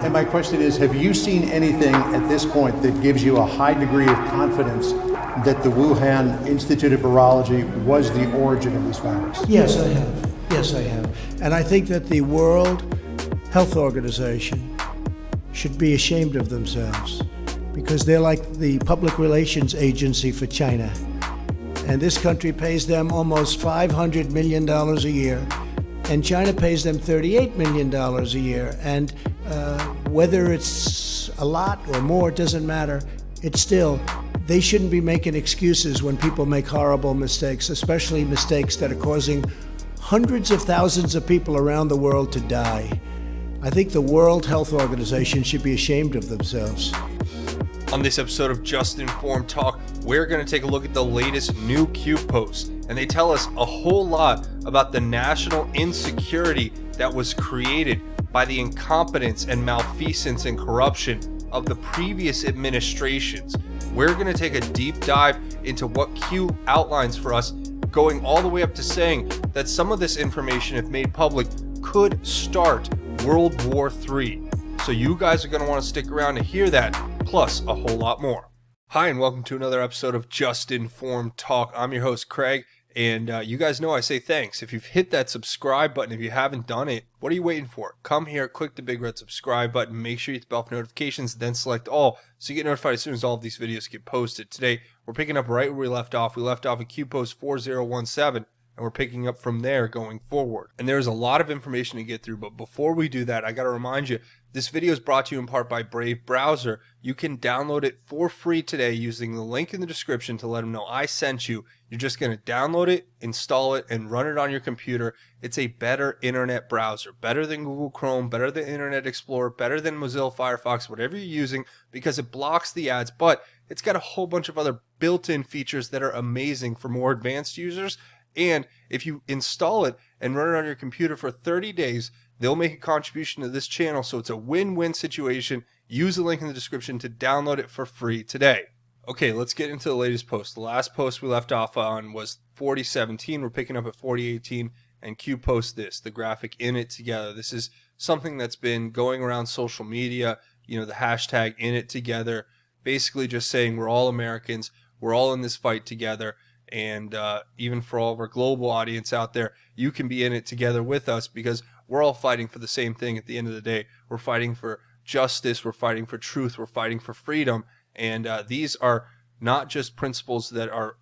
And my question is, have you seen anything at this point that gives you a high degree of confidence that the Wuhan Institute of Virology was the origin of this virus? Yes, I have. Yes, I have. And I think that the World Health Organization should be ashamed of themselves because they're like the public relations agency for China. And this country pays them almost $500 million a year, and China pays them $38 million a year. And whether it's a lot or more, doesn't matter. It's still, they shouldn't be making excuses when people make horrible mistakes, especially mistakes that are causing hundreds of thousands of people around the world to die. I think the World Health Organization should be ashamed of themselves. On this episode of Just Informed Talk, we're going to take a look at the latest new Q post, and they tell us a whole lot about the national insecurity that was created by the incompetence and malfeasance and corruption of the previous administrations. We're going to take a deep dive into what Q outlines for us, going all the way up to saying that some of this information, if made public, could start World War III. So you guys are going to want to stick around to hear that, plus a whole lot more. Hi, and welcome to another episode of Just Informed Talk. I'm your host, Craig, and you guys know I say thanks. If you've hit that subscribe button, if you haven't done it, what are you waiting for? Come here, click the big red subscribe button, make sure you hit the bell for notifications, then select all, so you get notified as soon as all of these videos get posted. Today, we're picking up right where we left off. We left off at Q Post 4017, and we're picking up from there going forward. And there's a lot of information to get through, but before we do that, I got to remind you, this video is brought to you in part by Brave Browser. You can download it for free today using the link in the description to let them know I sent you. You're just going to download it, install it, and run it on your computer. It's a better internet browser, better than Google Chrome, better than Internet Explorer, better than Mozilla Firefox, whatever you're using, because it blocks the ads, but it's got a whole bunch of other built-in features that are amazing for more advanced users. And if you install it and run it on your computer for 30 days, they'll make a contribution to this channel, so it's a win-win situation. Use the link in the description to download it for free today. Okay, let's get into the latest post. The last post we left off on was 4017. We're picking up at 4018, and Q posts this, the graphic in it together. This is something that's been going around social media, you know, the hashtag in it together, basically just saying we're all Americans, we're all in this fight together. And even for all of our global audience out there, you can be in it together with us because we're all fighting for the same thing at the end of the day. We're fighting for justice, we're fighting for truth, we're fighting for freedom. And these are not just principles that are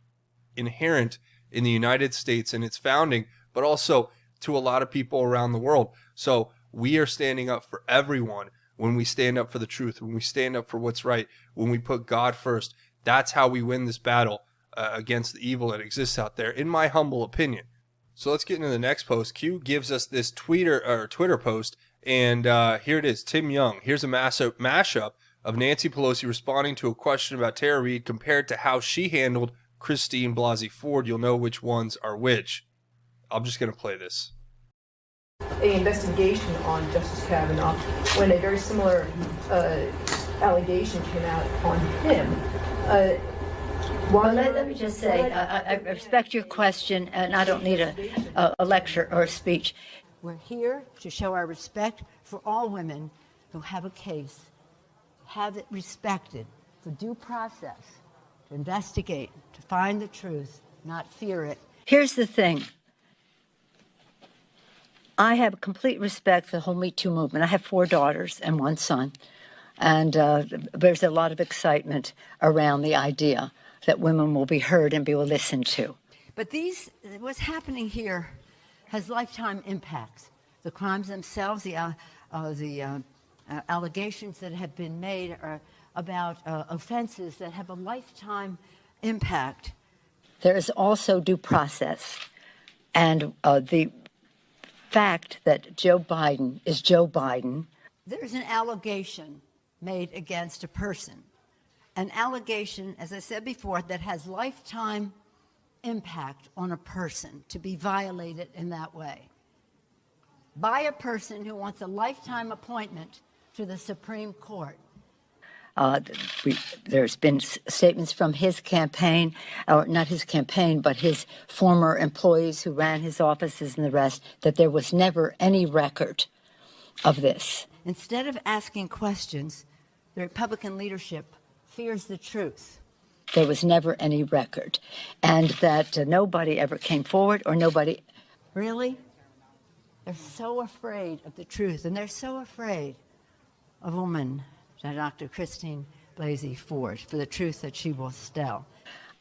inherent in the United States and its founding, but also to a lot of people around the world. So we are standing up for everyone when we stand up for the truth, when we stand up for what's right, when we put God first. That's how we win this battle against the evil that exists out there, in my humble opinion. So let's get into the next post. Q gives us this Twitter post, and here it is. Tim Young. Here's a mashup of Nancy Pelosi responding to a question about Tara Reade compared to how she handled Christine Blasey Ford. You'll know which ones are which. I'm just going to play this. An investigation on Justice Kavanaugh when a very similar allegation came out on him. Well, let me just say, I respect your question, and I don't need a lecture or a speech. We're here to show our respect for all women who have a case, have it respected for due process, to investigate, to find the truth, not fear it. Here's the thing. I have complete respect for the whole Me Too movement. I have 4 daughters and 1 son, and there's a lot of excitement around the idea that women will be heard and be listened to. But what's happening here has lifetime impacts. The crimes themselves, the allegations that have been made are about offenses that have a lifetime impact. There is also due process, and the fact that Joe Biden is Joe Biden. There's an allegation made against a person. An allegation, as I said before, that has lifetime impact on a person to be violated in that way by a person who wants a lifetime appointment to the Supreme Court. There's been statements from his campaign, or not his campaign, but his former employees who ran his offices and the rest, that there was never any record of this. Instead of asking questions, the Republican leadership fears the truth. There was never any record, and that nobody ever came forward, or nobody... Really? They're so afraid of the truth, and they're so afraid of a woman, Dr. Christine Blasey Ford, for the truth that she will tell.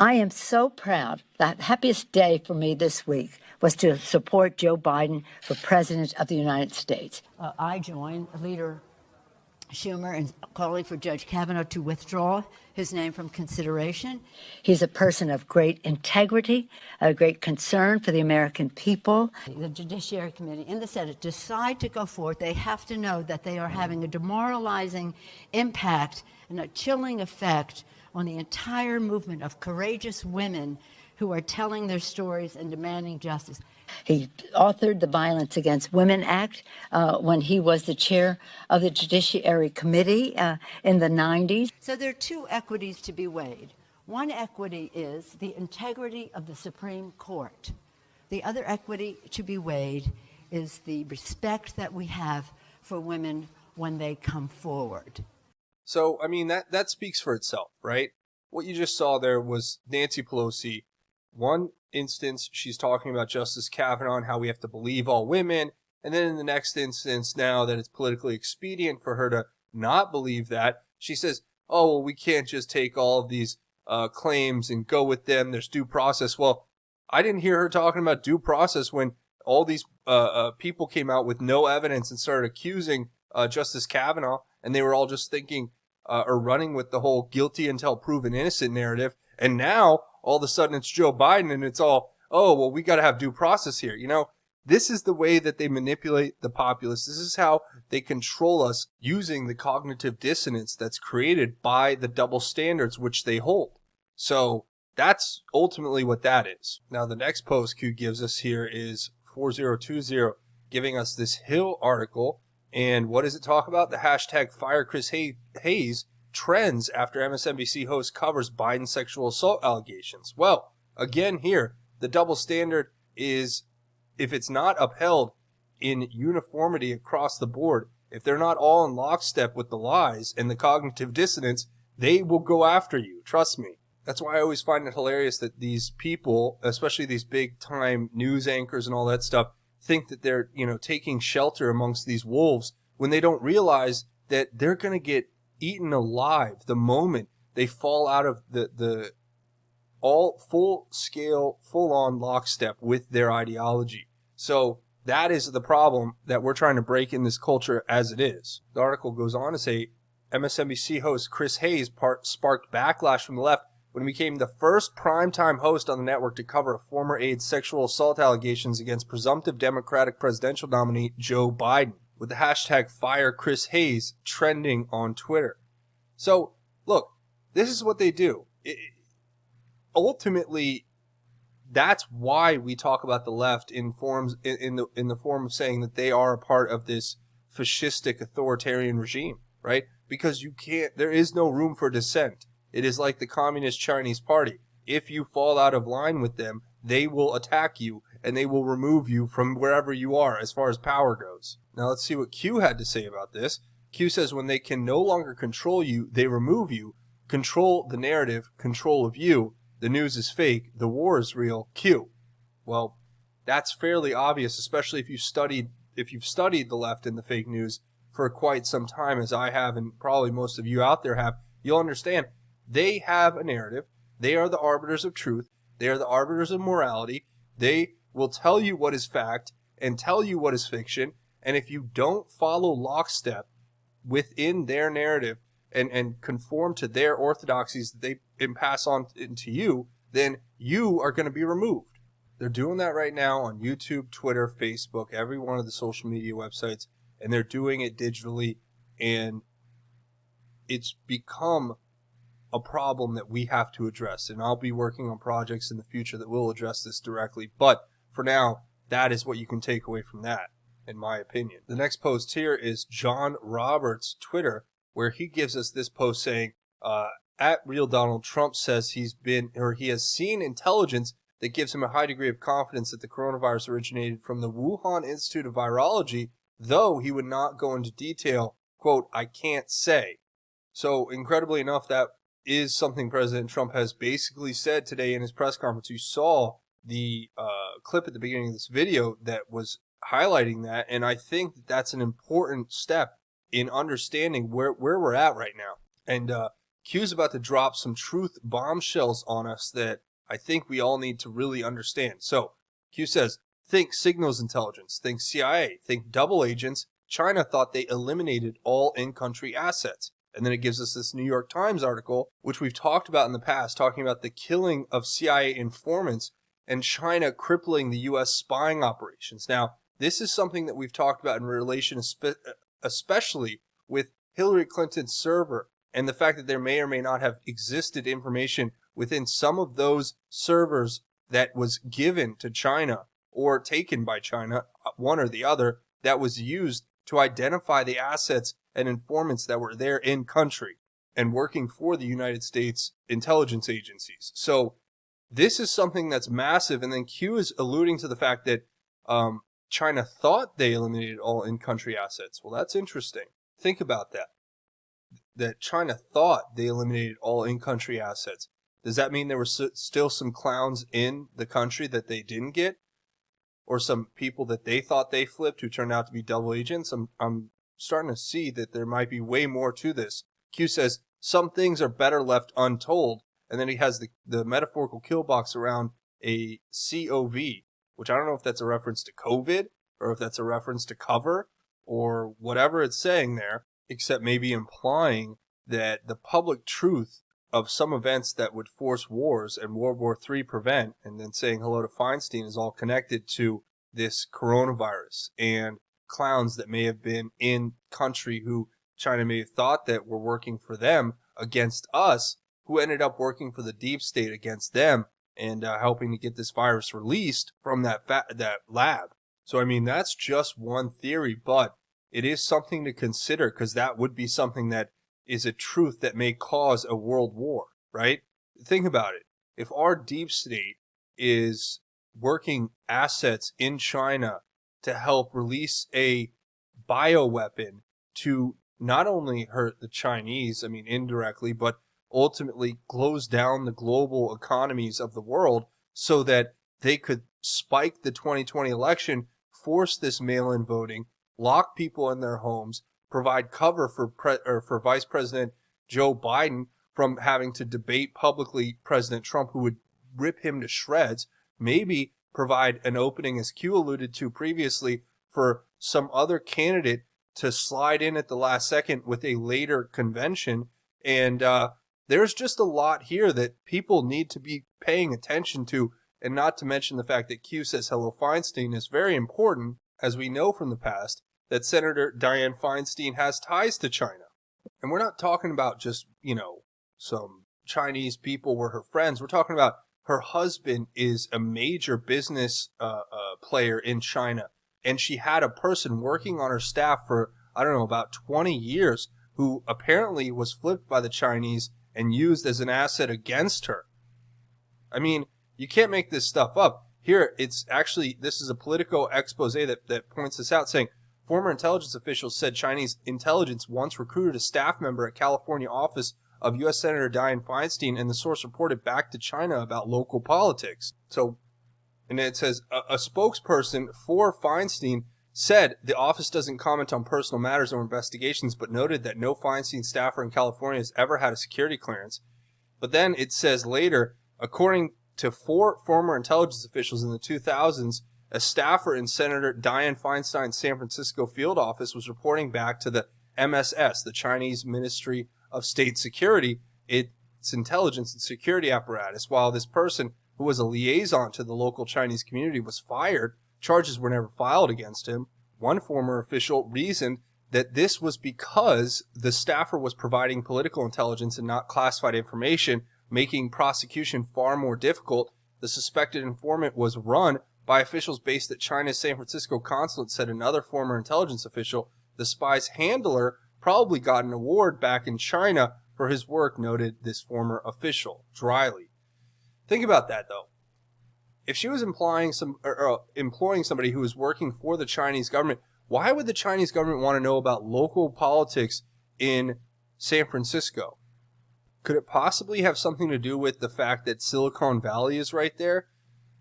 I am so proud. The happiest day for me this week was to support Joe Biden for President of the United States. I joined Leader Schumer in calling for Judge Kavanaugh to withdraw his name from consideration. He's a person of great integrity, a great concern for the American people. The Judiciary Committee and the Senate decide to go forward. They have to know that they are having a demoralizing impact and a chilling effect on the entire movement of courageous women who are telling their stories and demanding justice. He authored the Violence Against Women Act when he was the chair of the Judiciary Committee in the 90s. So there are two equities to be weighed. One equity is the integrity of the Supreme Court. The other equity to be weighed is the respect that we have for women when they come forward. So, I mean, that speaks for itself, right? What you just saw there was Nancy Pelosi. One instance, she's talking about Justice Kavanaugh and how we have to believe all women. And then in the next instance, now that it's politically expedient for her to not believe that, she says, oh, well, we can't just take all of these claims and go with them. There's due process. Well, I didn't hear her talking about due process when all these people came out with no evidence and started accusing Justice Kavanaugh, and they were all just thinking or running with the whole guilty until proven innocent narrative. And now, all of a sudden, it's Joe Biden, and it's all, oh, well, we got to have due process here. You know, this is the way that they manipulate the populace. This is how they control us, using the cognitive dissonance that's created by the double standards which they hold. So that's ultimately what that is. Now, the next post Q gives us here is 4020, giving us this Hill article. And what does it talk about? The hashtag Fire Chris Hayes trends after MSNBC host covers Biden sexual assault allegations. Well, again here, the double standard is, if it's not upheld in uniformity across the board, if they're not all in lockstep with the lies and the cognitive dissonance, they will go after you. Trust me. That's why I always find it hilarious that these people, especially these big time news anchors and all that stuff, think that they're, taking shelter amongst these wolves when they don't realize that they're going to get eaten alive the moment they fall out of the all full-scale, full-on lockstep with their ideology. So that is the problem that we're trying to break in this culture as it is. The article goes on to say, MSNBC host Chris Hayes sparked backlash from the left when he became the first primetime host on the network to cover a former aide's sexual assault allegations against presumptive Democratic presidential nominee Joe Biden, with the hashtag Fire Chris Hayes trending on Twitter. So, look, this is what they do. Ultimately, that's why we talk about the left in the form of saying that they are a part of this fascistic authoritarian regime, right? Because there is no room for dissent. It is like the Communist Chinese Party. If you fall out of line with them, they will attack you and they will remove you from wherever you are as far as power goes. Now let's see what Q had to say about this. Q says when they can no longer control you, they remove you. Control the narrative, control of you. The news is fake. The war is real. Q. Well, that's fairly obvious, especially if you've studied the left and the fake news for quite some time, as I have, and probably most of you out there have. You'll understand they have a narrative. They are the arbiters of truth. They are the arbiters of morality. They will tell you what is fact and tell you what is fiction. And if you don't follow lockstep within their narrative and conform to their orthodoxies that they pass on to you, then you are going to be removed. They're doing that right now on YouTube, Twitter, Facebook, every one of the social media websites, and they're doing it digitally, and it's become a problem that we have to address. And I'll be working on projects in the future that will address this directly. But for now, that is what you can take away from that, in my opinion. The next post here is John Roberts' Twitter, where he gives us this post saying, at Real Donald Trump says he has seen intelligence that gives him a high degree of confidence that the coronavirus originated from the Wuhan Institute of Virology, though he would not go into detail. Quote, I can't say. So incredibly enough, that is something President Trump has basically said today in his press conference. You saw the clip at the beginning of this video that was highlighting that, and I think that that's an important step in understanding where we're at right now. And Q's about to drop some truth bombshells on us that I think we all need to really understand. So Q says, think signals intelligence, think CIA, think double agents. China thought they eliminated all in-country assets. And then it gives us this New York Times article, which we've talked about in the past, talking about the killing of CIA informants and China crippling the U.S. spying operations. Now, this is something that we've talked about in relation especially with Hillary Clinton's server and the fact that there may or may not have existed information within some of those servers that was given to China or taken by China, one or the other, that was used to identify the assets and informants that were there in country and working for the United States intelligence agencies. So this is something that's massive. And then Q is alluding to the fact that China thought they eliminated all in-country assets. Well, that's interesting. Think about that. That China thought they eliminated all in-country assets. Does that mean there were still some clowns in the country that they didn't get? Or some people that they thought they flipped who turned out to be double agents? I'm starting to see that there might be way more to this. Q says, some things are better left untold. And then he has the metaphorical kill box around a COV, which I don't know if that's a reference to COVID or if that's a reference to cover or whatever it's saying there, except maybe implying that the public truth of some events that would force wars and World War III prevent, and then saying hello to Feinstein, is all connected to this coronavirus and clowns that may have been in country who China may have thought that were working for them against us, who ended up working for the deep state against them and helping to get this virus released from that lab. So, I mean, that's just one theory, but it is something to consider because that would be something that is a truth that may cause a world war, right? Think about it. If our deep state is working assets in China to help release a bioweapon to not only hurt the Chinese, I mean, indirectly, but ultimately close down the global economies of the world so that they could spike the 2020 election, force this mail-in voting, lock people in their homes, provide cover for Vice President Joe Biden from having to debate publicly President Trump, who would rip him to shreds, maybe provide an opening, as Q alluded to previously, for some other candidate to slide in at the last second with a later convention. And there's just a lot here that people need to be paying attention to, and not to mention the fact that Q says hello Feinstein is very important, as we know from the past, that Senator Dianne Feinstein has ties to China. And we're not talking about just, some Chinese people were her friends. We're talking about her husband is a major business player in China. And she had a person working on her staff for, about 20 years who apparently was flipped by the Chinese and used as an asset against her. I mean, you can't make this stuff up. Here, this is a Politico expose that points this out, saying, former intelligence officials said Chinese intelligence once recruited a staff member at California office of U.S. Senator Dianne Feinstein, and the source reported back to China about local politics. So, and it says, a spokesperson for Feinstein said the office doesn't comment on personal matters or investigations, but noted that no Feinstein staffer in California has ever had a security clearance. But then it says later, according to 4 former intelligence officials in the 2000s, a staffer in Senator Dianne Feinstein's San Francisco field office was reporting back to the MSS, the Chinese Ministry of State Security, its intelligence and security apparatus. While this person, who was a liaison to the local Chinese community, was fired, charges were never filed against him. One former official reasoned that this was because the staffer was providing political intelligence and not classified information, making prosecution far more difficult. The suspected informant was run by officials based at China's San Francisco consulate, said another former intelligence official. The spy's handler probably got an award back in China for his work, noted this former official, dryly. Think about that, though. If she was employing somebody who was working for the Chinese government, why would the Chinese government want to know about local politics in San Francisco? Could it possibly have something to do with the fact that Silicon Valley is right there?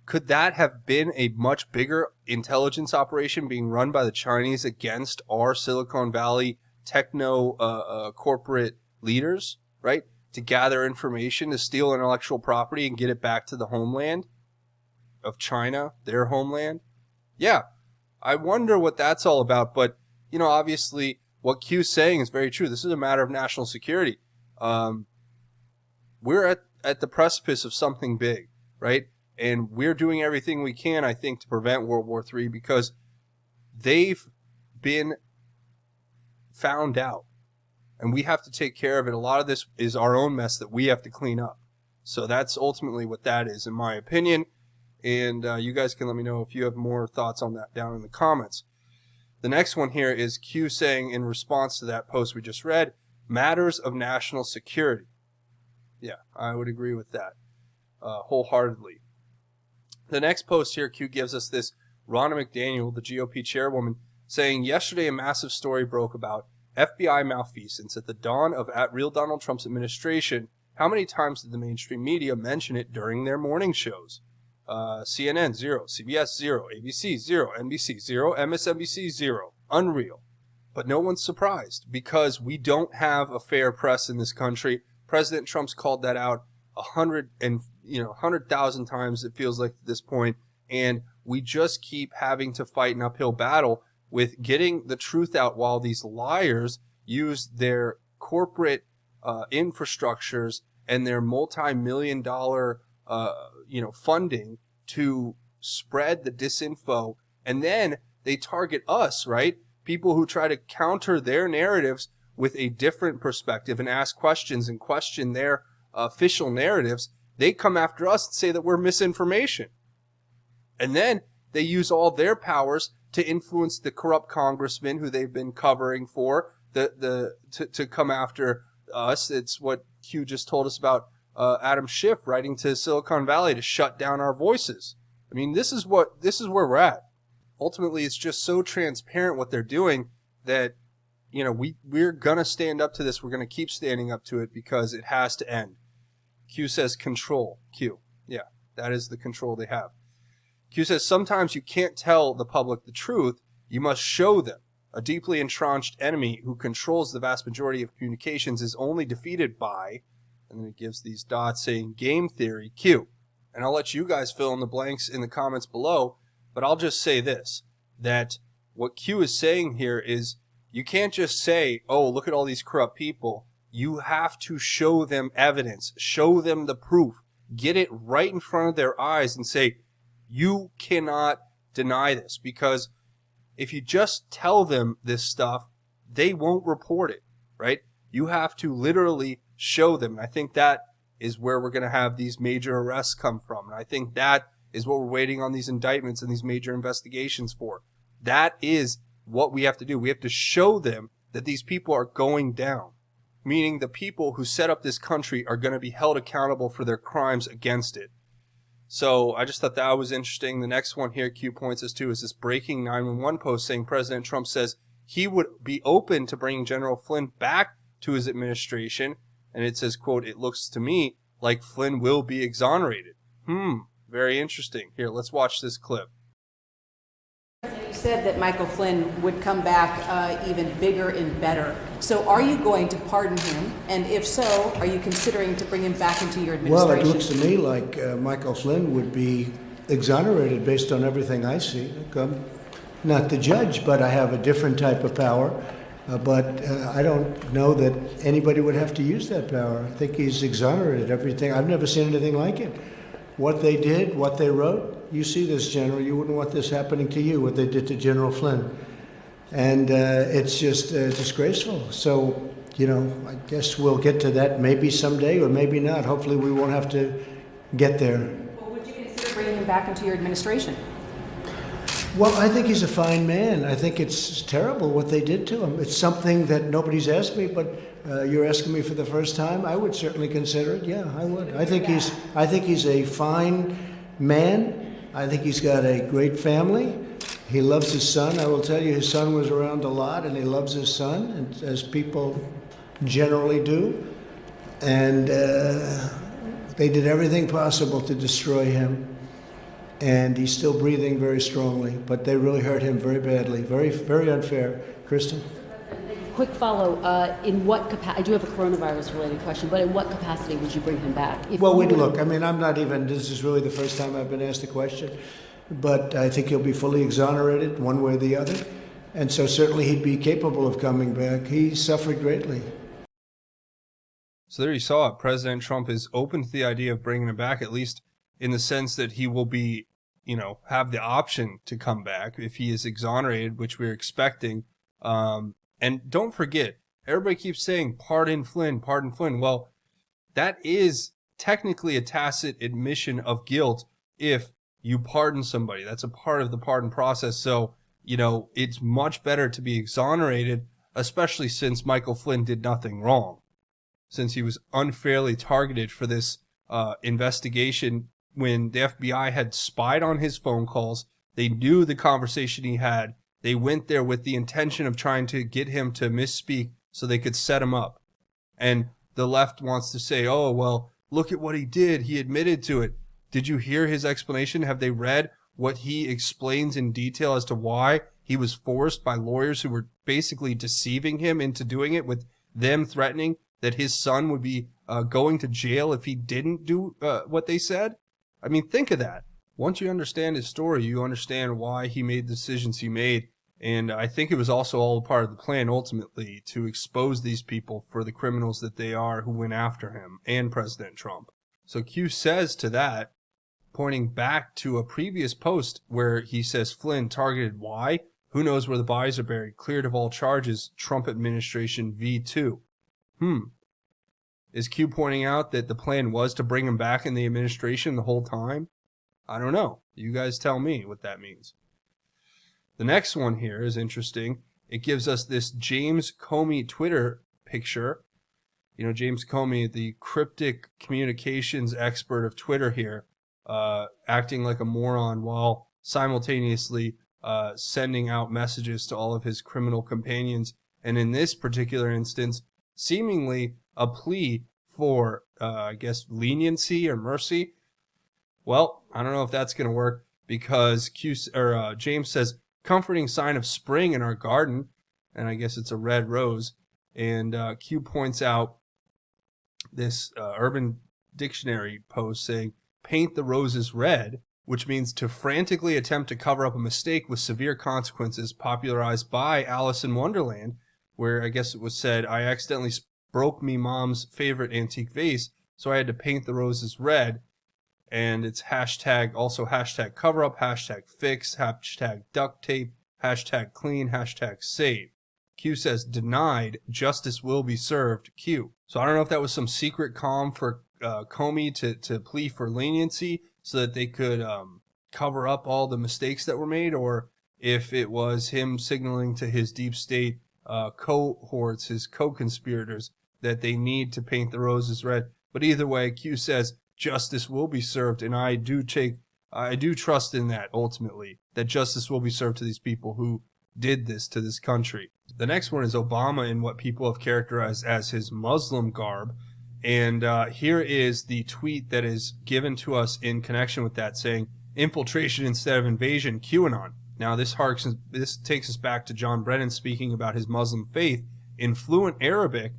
Could that have been a much bigger intelligence operation being run by the Chinese against our Silicon Valley techno corporate leaders, right? To gather information, to steal intellectual property and get it back to the homeland of China, their homeland? Yeah, I wonder what that's all about. But, you know, obviously what Q's saying is very true. This is a matter of national security. We're at the precipice of something big, right? And we're doing everything we can, I think, to prevent World War III because they've been found out. And we have to take care of it. A lot of this is our own mess that we have to clean up. So that's ultimately what that is, in my opinion. And you guys can let me know if you have more thoughts on that down in the comments. The next one here is Q saying in response to that post we just read, matters of national security. Yeah, I would agree with that wholeheartedly. The next post here, Q gives us this Ronna McDaniel, the GOP chairwoman, saying yesterday a massive story broke about FBI malfeasance at the dawn of real Donald Trump's administration. How many times did the mainstream media mention it during their morning shows? CNN, 0. CBS, 0. ABC, 0. NBC, 0. MSNBC, 0. Unreal. But no one's surprised because we don't have a fair press in this country. President Trump's called that out 100,000 times, it feels like at this point. And we just keep having to fight an uphill battle with getting the truth out while these liars use their corporate infrastructures and their multi-million-dollar funding to spread the disinfo. And then they target us, right? People who try to counter their narratives with a different perspective and ask questions and question their official narratives. They come after us and say that we're misinformation. And then they use all their powers to influence the corrupt congressmen who they've been covering for to come after us. It's what Q just told us about Adam Schiff writing to Silicon Valley to shut down our voices. I mean, this is where we're at. Ultimately, it's just so transparent what they're doing that, you know, we're going to stand up to this. We're going to keep standing up to it because it has to end. Q says control. Q. Yeah, that is the control they have. Q says sometimes you can't tell the public the truth. You must show them. A deeply entrenched enemy who controls the vast majority of communications is only defeated by, and then it gives these dots saying game theory, Q. And I'll let you guys fill in the blanks in the comments below, but I'll just say this, that what Q is saying here is you can't just say, oh, look at all these corrupt people. You have to show them evidence, show them the proof, get it right in front of their eyes and say, you cannot deny this, because if you just tell them this stuff, they won't report it, right? You have to literally show them. And I think that is where we're going to have these major arrests come from. And I think that is what we're waiting on these indictments and these major investigations for. That is what we have to do. We have to show them that these people are going down, meaning the people who set up this country are going to be held accountable for their crimes against it. So I just thought that was interesting. The next one here Q points us to is this breaking 911 post saying President Trump says he would be open to bringing General Flynn back to his administration. And it says, quote, it looks to me like Flynn will be exonerated. Very interesting. Here, let's watch this clip. You said that Michael Flynn would come back even bigger and better. So are you going to pardon him? And if so, are you considering to bring him back into your administration? Well, it looks to me like Michael Flynn would be exonerated based on everything I see. Look, I'm not the judge, but I have a different type of power. But I don't know that anybody would have to use that power. I think he's exonerated everything. I've never seen anything like it. What they did, what they wrote, you see this, General. You wouldn't want this happening to you, what they did to General Flynn. And it's just disgraceful. So, you know, I guess we'll get to that maybe someday or maybe not. Hopefully we won't have to get there. Well, would you consider bringing him back into your administration? Well, I think he's a fine man. I think it's terrible what they did to him. It's something that nobody's asked me, but you're asking me for the first time. I would certainly consider it. Yeah, I would. I think he's a fine man. I think he's got a great family. He loves his son. I will tell you, his son was around a lot, and he loves his son, and as people generally do. And they did everything possible to destroy him. And he's still breathing very strongly, but they really hurt him very badly. Very, very unfair. Kristen? Quick follow. In what capacity? I do have a coronavirus-related question, but in what capacity would you bring him back? Well, we'd look. I mean, I'm not even. This is really the first time I've been asked the question, but I think he'll be fully exonerated, one way or the other, and so certainly he'd be capable of coming back. He suffered greatly. So there you saw it. President Trump is open to the idea of bringing him back, at least in the sense that he will be, have the option to come back if he is exonerated, which we're expecting. And don't forget, everybody keeps saying, pardon Flynn, pardon Flynn. Well, that is technically a tacit admission of guilt if you pardon somebody. That's a part of the pardon process. So, it's much better to be exonerated, especially since Michael Flynn did nothing wrong, since he was unfairly targeted for this investigation when the FBI had spied on his phone calls. They knew the conversation he had. They went there with the intention of trying to get him to misspeak so they could set him up. And the left wants to say, oh, well, look at what he did. He admitted to it. Did you hear his explanation? Have they read what he explains in detail as to why he was forced by lawyers who were basically deceiving him into doing it, with them threatening that his son would be going to jail if he didn't do what they said? I mean, think of that. Once you understand his story, you understand why he made the decisions he made. And I think it was also all part of the plan, ultimately, to expose these people for the criminals that they are who went after him and President Trump. So Q says to that, pointing back to a previous post where he says Flynn targeted why? Who knows where the bodies are buried? Cleared of all charges. Trump administration V2. Is Q pointing out that the plan was to bring him back in the administration the whole time? I don't know. You guys tell me what that means. The next one here is interesting. It gives us this James Comey Twitter picture. James Comey, the cryptic communications expert of Twitter here, acting like a moron while simultaneously sending out messages to all of his criminal companions. And in this particular instance, seemingly a plea for, leniency or mercy. Well, I don't know if that's going to work, because James says, comforting sign of spring in our garden, and I guess it's a red rose. And Q points out this Urban Dictionary post saying, paint the roses red, which means to frantically attempt to cover up a mistake with severe consequences, popularized by Alice in Wonderland, where I guess it was said, I accidentally broke me mom's favorite antique vase, so I had to paint the roses red. And it's hashtag cover up, hashtag fix, hashtag duct tape, hashtag clean, hashtag save. Q says denied, justice will be served, Q. So I don't know if that was some secret calm for Comey to plea for leniency so that they could cover up all the mistakes that were made, or if it was him signaling to his deep state cohorts, his co-conspirators, that they need to paint the roses red. But either way, Q says justice will be served, and I do trust in that, ultimately, that justice will be served to these people who did this to this country. The next one is Obama in what people have characterized as his Muslim garb. And here is the tweet that is given to us in connection with that, saying, infiltration instead of invasion, QAnon. Now, this takes us back to John Brennan speaking about his Muslim faith in fluent Arabic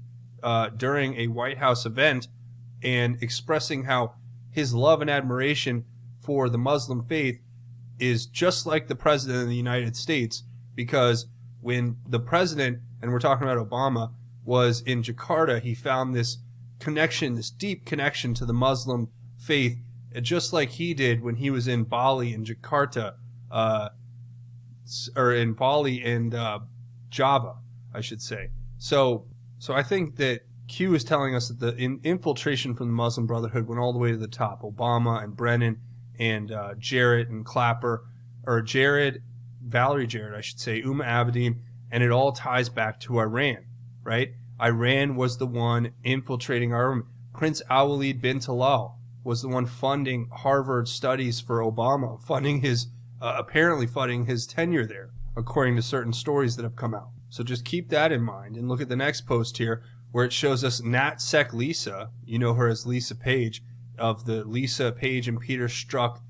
during a White House event, and expressing how his love and admiration for the Muslim faith is just like the president of the United States, because when the president, and we're talking about Obama, was in Jakarta, he found this connection, this deep connection to the Muslim faith, just like he did when he was in Bali and Jakarta, or in Bali and Java, I should say. So I think that Q is telling us that the infiltration from the Muslim Brotherhood went all the way to the top. Obama and Brennan and Jared and Clapper, or Jared Valerie Jarrett, I should say, Uma Abedin, and it all ties back to Iran, right? Iran was the one infiltrating our army. Prince Al-Walid bin Talal was the one funding Harvard studies for Obama, funding his, apparently funding his tenure there, according to certain stories that have come out. So just keep that in mind and look at the next post here where it shows us NatSec Lisa, you know her as Lisa Page, of the Lisa Page and Peter Strzok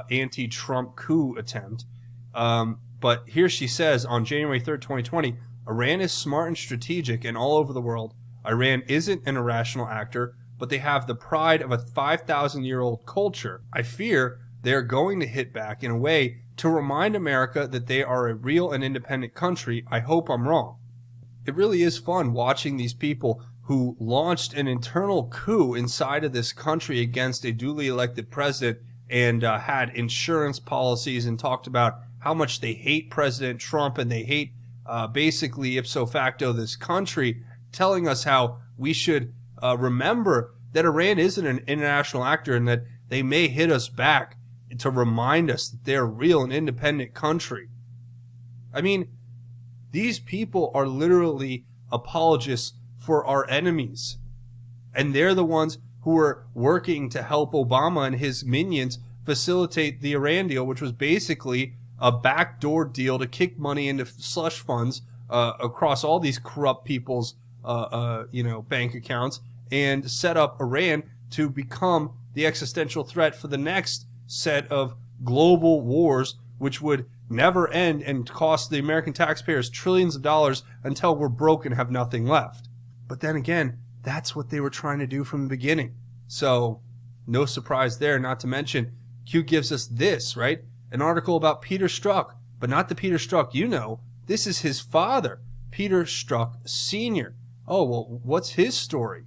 anti-Trump coup attempt. But here she says on January 3rd, 2020, Iran is smart and strategic and all over the world. Iran isn't an irrational actor, but they have the pride of a 5,000-year-old culture. I fear they're going to hit back in a way to remind America that they are a real and independent country. I hope I'm wrong. It really is fun watching these people who launched an internal coup inside of this country against a duly elected president and had insurance policies and talked about how much they hate President Trump and they hate basically ipso facto this country, telling us how we should remember that Iran isn't an international actor and that they may hit us back to remind us that they're a real and independent country. I mean, these people are literally apologists for our enemies. And they're the ones who are working to help Obama and his minions facilitate the Iran deal, which was basically a backdoor deal to kick money into slush funds across all these corrupt people's bank accounts and set up Iran to become the existential threat for the next set of global wars, which would never end and cost the American taxpayers trillions of dollars until we're broke and have nothing left. But then again, that's what they were trying to do from the beginning. So no surprise there, not to mention Q gives us this, right? An article about Peter Strzok, but not the Peter Strzok you know. This is his father, Peter Strzok Sr. Oh, well, what's his story?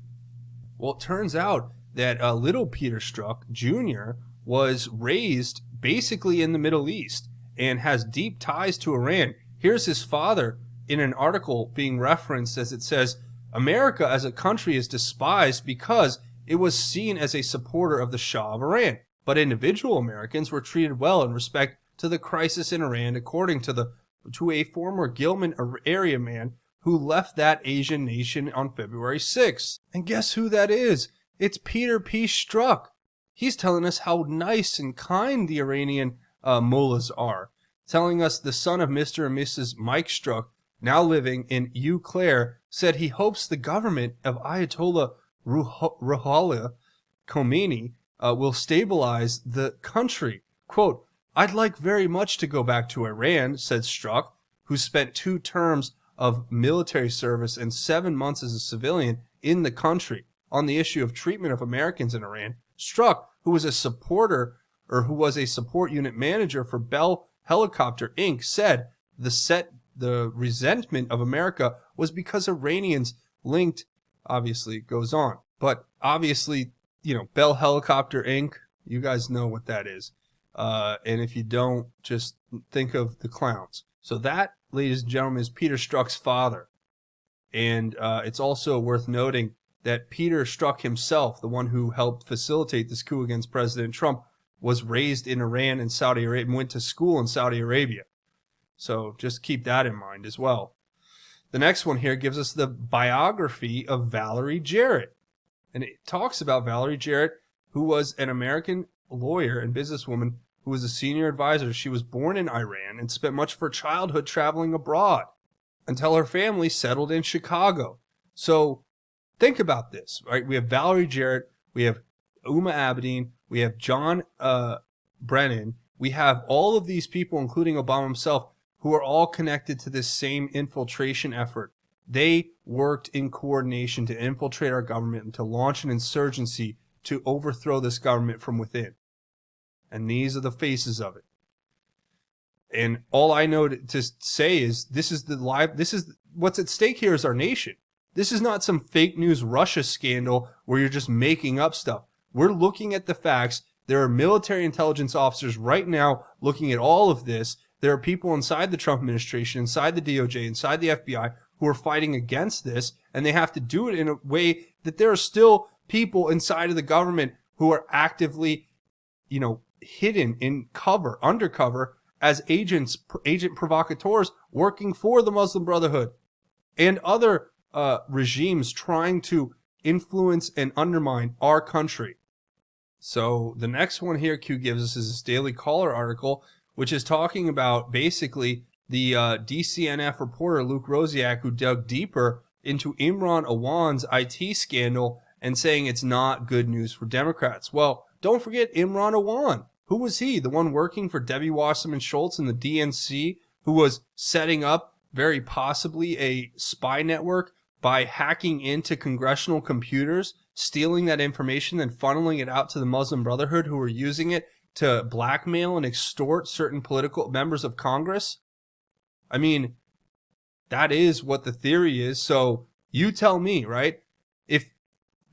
Well, it turns out that little Peter Strzok Jr. was raised basically in the Middle East and has deep ties to Iran. Here's his father in an article being referenced as it says, America as a country is despised because it was seen as a supporter of the Shah of Iran. But individual Americans were treated well in respect to the crisis in Iran, according to a former Gilman area man who left that Asian nation on February 6th. And guess who that is? It's Peter P. Strzok. He's telling us how nice and kind the Iranian mullahs are, telling us the son of Mr. and Mrs. Mike Strzok, now living in Eau Claire, said he hopes the government of Ayatollah Ruhollah Khomeini will stabilize the country. Quote, I'd like very much to go back to Iran, said Strzok, who spent 2 terms of military service and 7 months as a civilian in the country on the issue of treatment of Americans in Iran. Strzok, who was a support unit manager for Bell Helicopter Inc., said the resentment of America was because Iranians linked, obviously it goes on, but obviously, Bell Helicopter Inc., you guys know what that is. And if you don't, just think of the clowns. So that, ladies and gentlemen, is Peter Strzok's father. And it's also worth noting that Peter Strzok himself, the one who helped facilitate this coup against President Trump, was raised in Iran and Saudi Arabia and went to school in Saudi Arabia. So just keep that in mind as well. The next one here gives us the biography of Valerie Jarrett. And it talks about Valerie Jarrett, who was an American lawyer and businesswoman who was a senior advisor. She was born in Iran and spent much of her childhood traveling abroad until her family settled in Chicago. So think about this, right? We have Valerie Jarrett, we have Uma Abedin, we have John Brennan, we have all of these people, including Obama himself, who are all connected to this same infiltration effort. They worked in coordination to infiltrate our government and to launch an insurgency to overthrow this government from within. And these are the faces of it. And all I know to say is this is what's at stake here is our nation. This is not some fake news Russia scandal where you're just making up stuff. We're looking at the facts. There are military intelligence officers right now looking at all of this. There are people inside the Trump administration, inside the DOJ, inside the FBI who are fighting against this, and they have to do it in a way that there are still people inside of the government who are actively, hidden in undercover, as agent provocateurs working for the Muslim Brotherhood and other regimes trying to influence and undermine our country. So the next one here Q gives us is this Daily Caller article, which is talking about basically the DCNF reporter Luke Rosiak, who dug deeper into Imran Awan's IT scandal and saying it's not good news for Democrats. Well, don't forget Imran Awan. Who was he? The one working for Debbie Wasserman Schultz in the DNC, who was setting up very possibly a spy network by hacking into congressional computers, stealing that information, and funneling it out to the Muslim Brotherhood, who were using it to blackmail and extort certain political members of Congress. I mean, that is what the theory is. So you tell me, right? If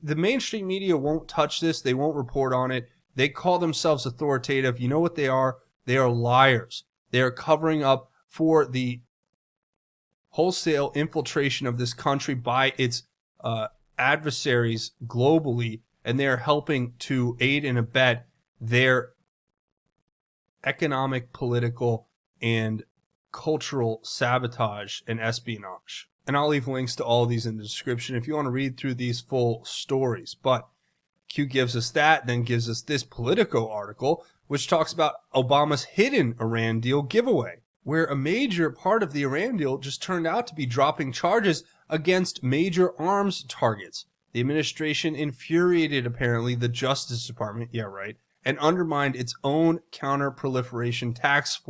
the mainstream media won't touch this, they won't report on it. They call themselves authoritative. You know what they are? They are liars. They are covering up for the wholesale infiltration of this country by its adversaries globally, and they are helping to aid and abet their economic, political, and cultural sabotage and espionage. And I'll leave links to all of these in the description if you want to read through these full stories. But Q gives us that, then gives us this Politico article, which talks about Obama's hidden Iran deal giveaway, where a major part of the Iran deal just turned out to be dropping charges against major arms targets. The administration infuriated, apparently, the Justice Department, yeah, right, and undermined its own counter-proliferation task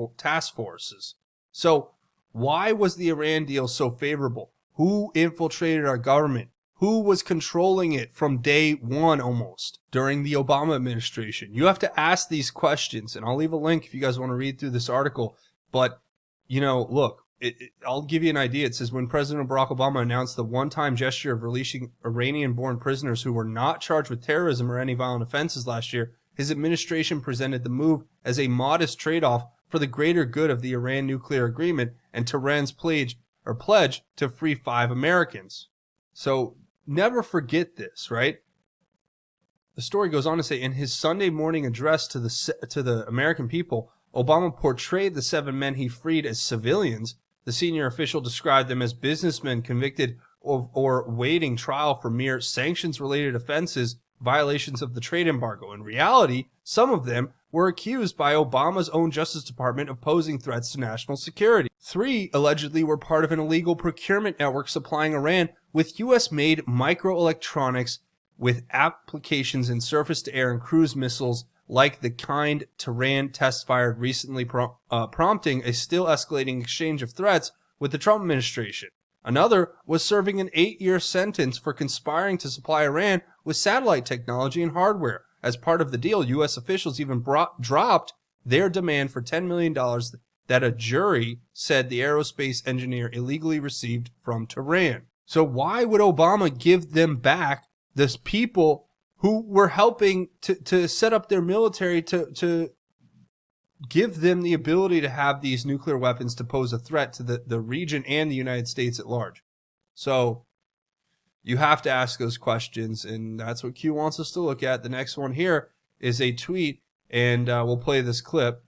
forces. So, why was the Iran deal so favorable? Who infiltrated our government? Who was controlling it from day one almost during the Obama administration? You have to ask these questions, and I'll leave a link if you guys want to read through this article. But, you know, look, I'll give you an idea. It says when President Barack Obama announced the one-time gesture of releasing Iranian-born prisoners who were not charged with terrorism or any violent offenses last year, his administration presented the move as a modest trade-off for the greater good of the Iran nuclear agreement and Tehran's pledge to free 5 Americans. So never forget this, right? The story goes on to say, in his Sunday morning address to the American people, Obama portrayed the 7 men he freed as civilians. The senior official described them as businessmen convicted or waiting trial for mere sanctions-related offenses, violations of the trade embargo. In reality, some of them were accused by Obama's own Justice Department of posing threats to national security. 3 allegedly were part of an illegal procurement network supplying Iran with U.S.-made microelectronics with applications in surface-to-air and cruise missiles like the kind Tehran test-fired recently, prompting a still-escalating exchange of threats with the Trump administration. Another was serving an 8-year sentence for conspiring to supply Iran with satellite technology and hardware. As part of the deal, U.S. officials even dropped their demand for $10 million that a jury said the aerospace engineer illegally received from Tehran. So why would Obama give them back those people who were helping to set up their military to give them the ability to have these nuclear weapons to pose a threat to the region and the United States at large? So you have to ask those questions, and that's what Q wants us to look at. The next one here is a tweet, and we'll play this clip.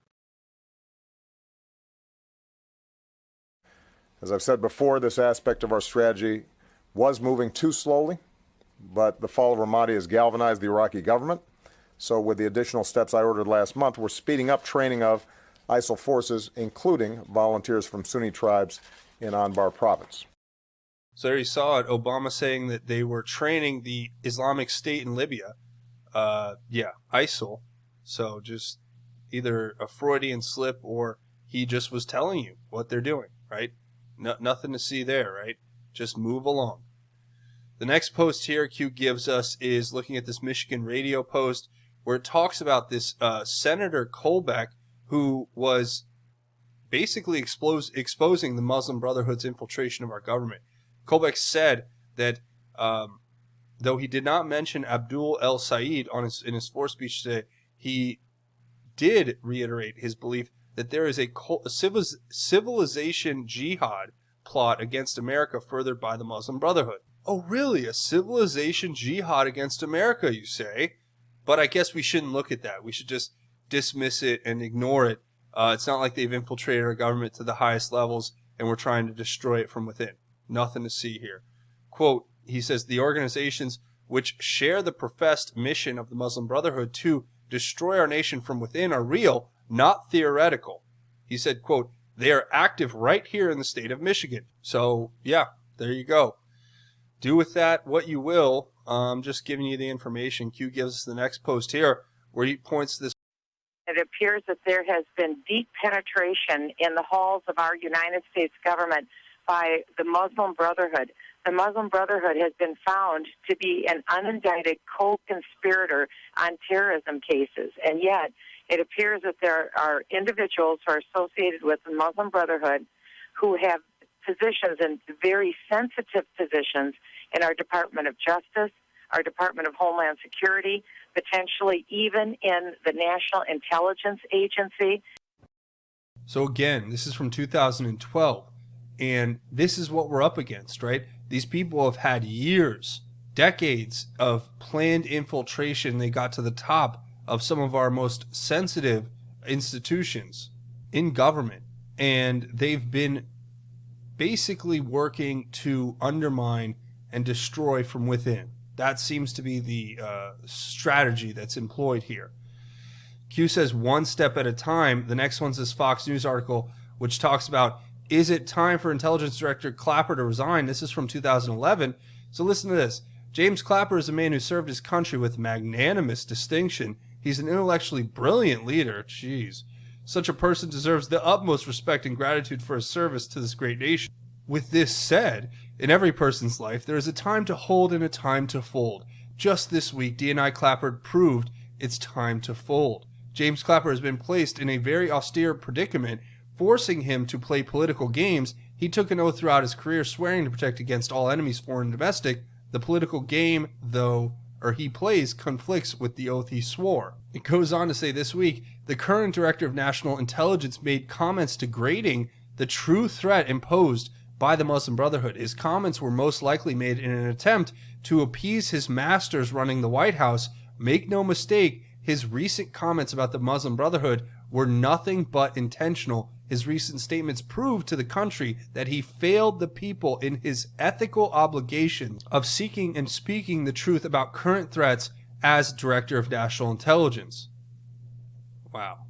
As I've said before, this aspect of our strategy was moving too slowly, but the fall of Ramadi has galvanized the Iraqi government. So with the additional steps I ordered last month, we're speeding up training of ISIL forces, including volunteers from Sunni tribes in Anbar province. So there you saw it, Obama saying that they were training the Islamic State in Libya. ISIL. So just either a Freudian slip or he just was telling you what they're doing, right? Nothing to see there, right? Just move along. The next post here Q gives us is looking at this Michigan radio post where it talks about this Senator Colbeck, who was basically exposing the Muslim Brotherhood's infiltration of our government. Colbeck said that though he did not mention Abdul El Sayed in his floor speech today, he did reiterate his belief that there is a civilization jihad plot against America furthered by the Muslim Brotherhood. Oh, really? A civilization jihad against America, you say? But I guess we shouldn't look at that. We should just dismiss it and ignore it It's not like they've infiltrated our government to the highest levels and we're trying to destroy it from within. Nothing to see here. Quote, he says, the organizations which share the professed mission of the Muslim Brotherhood to destroy our nation from within are real, not theoretical. He said, quote, they are active right here in the state of Michigan. So, yeah, there you go. Do with that what you will. I'm just giving you the information. Q gives us the next post here where he points to this. It appears that there has been deep penetration in the halls of our United States government by the Muslim Brotherhood. The Muslim Brotherhood has been found to be an unindicted co-conspirator on terrorism cases, and yet it appears that there are individuals who are associated with the Muslim Brotherhood who have positions and very sensitive positions in our Department of Justice, our Department of Homeland Security, potentially even in the National Intelligence Agency. So again, this is from 2012, and this is what we're up against, right? These people have had years, decades of planned infiltration. They got to the top of some of our most sensitive institutions in government, and they've been basically working to undermine and destroy from within. That seems to be the strategy that's employed here. Q says one step at a time. The next one's this Fox News article, which talks about, is it time for Intelligence Director Clapper to resign? This is from 2011. So listen to this. James Clapper is a man who served his country with magnanimous distinction. He's an intellectually brilliant leader. Jeez. Such a person deserves the utmost respect and gratitude for his service to this great nation. With this said, in every person's life, there is a time to hold and a time to fold. Just this week, DNI Clapper proved it's time to fold. James Clapper has been placed in a very austere predicament, forcing him to play political games. He took an oath throughout his career, swearing to protect against all enemies, foreign and domestic. The political game, he plays, conflicts with the oath he swore. It goes on to say this week, the current Director of National Intelligence made comments degrading the true threat imposed by the Muslim Brotherhood. His comments were most likely made in an attempt to appease his masters running the White House. Make no mistake, his recent comments about the Muslim Brotherhood were nothing but intentional. His recent statements proved to the country that he failed the people in his ethical obligations of seeking and speaking the truth about current threats as Director of National Intelligence. Wow.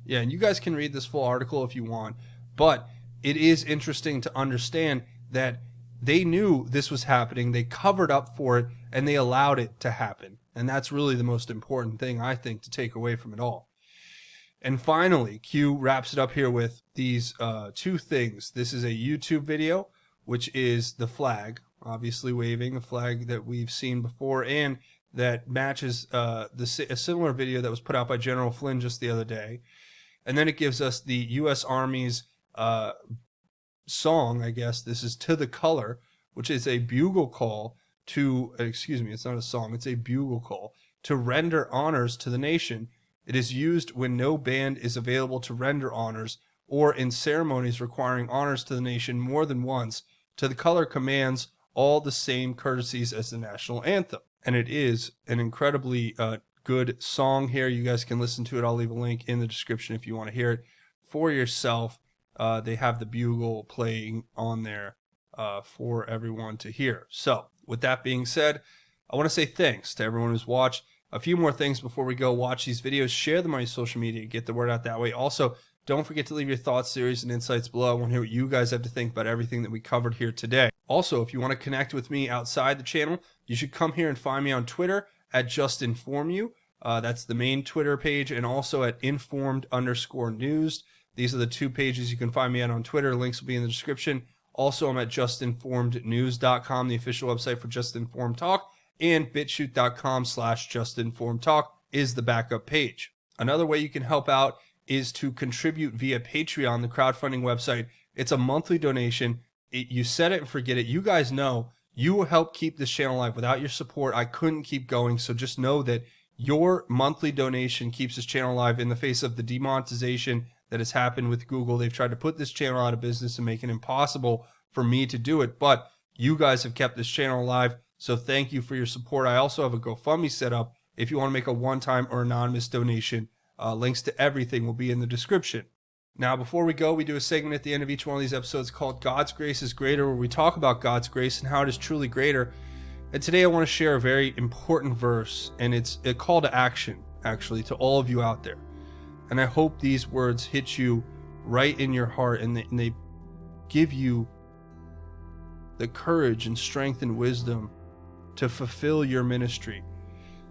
Yeah, and you guys can read this full article if you want, but it is interesting to understand that they knew this was happening, they covered up for it, and they allowed it to happen. And that's really the most important thing, I think, to take away from it all. And finally, Q wraps it up here with these two things. This is a YouTube video, which is the flag, obviously waving a flag that we've seen before, and that matches a similar video that was put out by General Flynn just the other day. And then it gives us the U.S. Army's song, I guess. This is To the Color, which is a bugle call to, it's not a song, it's a bugle call to render honors to the nation. It is used when no band is available to render honors or in ceremonies requiring honors to the nation more than once. To the Color commands all the same courtesies as the national anthem. And it is an incredibly good song here. You guys can listen to it. I'll leave a link in the description if you want to hear it for yourself. They have the bugle playing on there for everyone to hear. So with that being said, I want to say thanks to everyone who's watched. A few more things before we go. Watch these videos, share them on your social media, get the word out that way. Also, don't forget to leave your thoughts, theories, and insights below. I want to hear what you guys have to think about everything that we covered here today. Also, if you want to connect with me outside the channel, you should come here and find me on Twitter at JustInformYou. That's the main Twitter page, and also at informed_news. These are the two pages you can find me at on Twitter. Links will be in the description. Also, I'm at justinformednews.com, the official website for Just Informed Talk, and bitchute.com/justinformedtalk is the backup page. Another way you can help out is to contribute via Patreon, the crowdfunding website. It's a monthly donation. You set it and forget it. You guys know you will help keep this channel alive. Without your support, I couldn't keep going. So just know that your monthly donation keeps this channel alive in the face of the demonetization that has happened with Google. They've tried to put this channel out of business and make it impossible for me to do it. But you guys have kept this channel alive. So thank you for your support. I also have a GoFundMe set up if you want to make a one-time or anonymous donation. Links to everything will be in the description. Now, before we go, we do a segment at the end of each one of these episodes called God's Grace is Greater, where we talk about God's grace and how it is truly greater. And today I want to share a very important verse, and it's a call to action, actually, to all of you out there. And I hope these words hit you right in your heart, and they give you the courage and strength and wisdom to fulfill your ministry.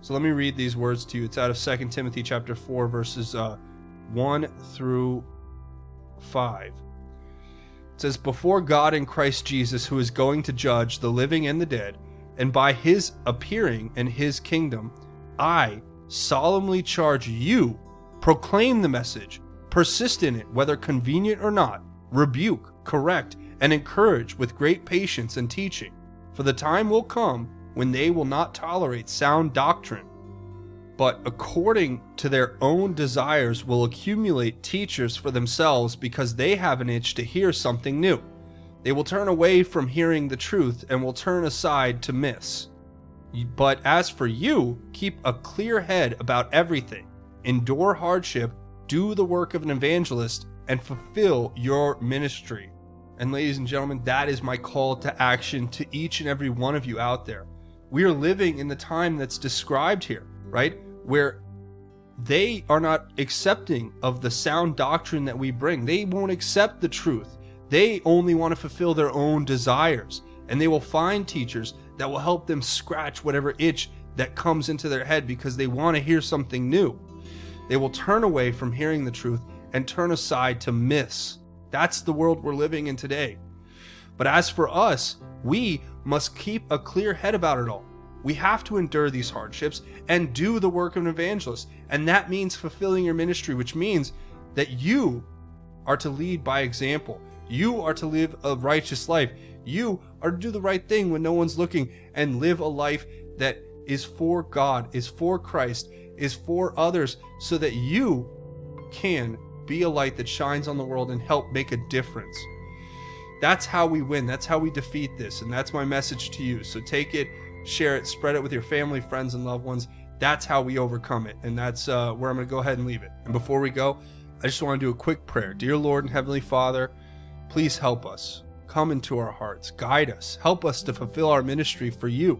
So let me read these words to you. It's out of 2 Timothy chapter 4, verses 1 through 5. It says, "Before God in Christ Jesus, who is going to judge the living and the dead, and by his appearing in his kingdom, I solemnly charge you, proclaim the message, persist in it, whether convenient or not, rebuke, correct, and encourage with great patience and teaching. For the time will come when they will not tolerate sound doctrine, but according to their own desires will accumulate teachers for themselves, because they have an itch to hear something new. They will turn away from hearing the truth and will turn aside to myths. But as for you, keep a clear head about everything, endure hardship, do the work of an evangelist, and fulfill your ministry." And ladies and gentlemen, that is my call to action to each and every one of you out there. We are living in the time that's described here, right? Where they are not accepting of the sound doctrine that we bring. They won't accept the truth. They only want to fulfill their own desires. And they will find teachers that will help them scratch whatever itch that comes into their head because they want to hear something new. They will turn away from hearing the truth and turn aside to myths. That's the world we're living in today. But as for us, we must keep a clear head about it all. We have to endure these hardships and do the work of an evangelist. And that means fulfilling your ministry, which means that you are to lead by example. You are to live a righteous life. You are to do the right thing when no one's looking and live a life that is for God, is for Christ, is for others, so that you can be a light that shines on the world and help make a difference. That's how we win. That's how we defeat this. And that's my message to you. So take it, share it, spread it with your family, friends, and loved ones. That's how we overcome it. And that's where I'm going to go ahead and leave it. And before we go, I just want to do a quick prayer. Dear Lord and Heavenly Father, please help us. Come into our hearts. Guide us. Help us to fulfill our ministry for you,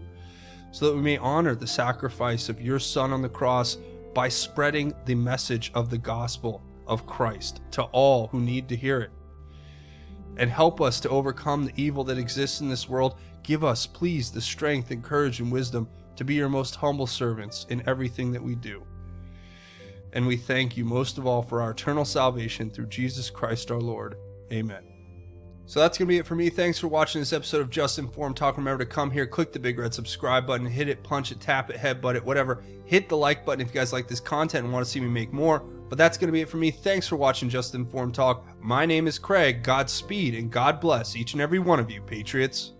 so that we may honor the sacrifice of your Son on the cross by spreading the message of the gospel of Christ to all who need to hear it. And help us to overcome the evil that exists in this world. Give us, please, the strength and courage and wisdom to be your most humble servants in everything that we do. And we thank you most of all for our eternal salvation through Jesus Christ our Lord. Amen. So that's going to be it for me. Thanks for watching this episode of Just Informed Talk. Remember to come here, click the big red subscribe button, hit it, punch it, tap it, headbutt it, whatever. Hit the like button if you guys like this content and want to see me make more. But that's going to be it for me. Thanks for watching Just Informed Talk. My name is Craig. Godspeed and God bless each and every one of you, Patriots.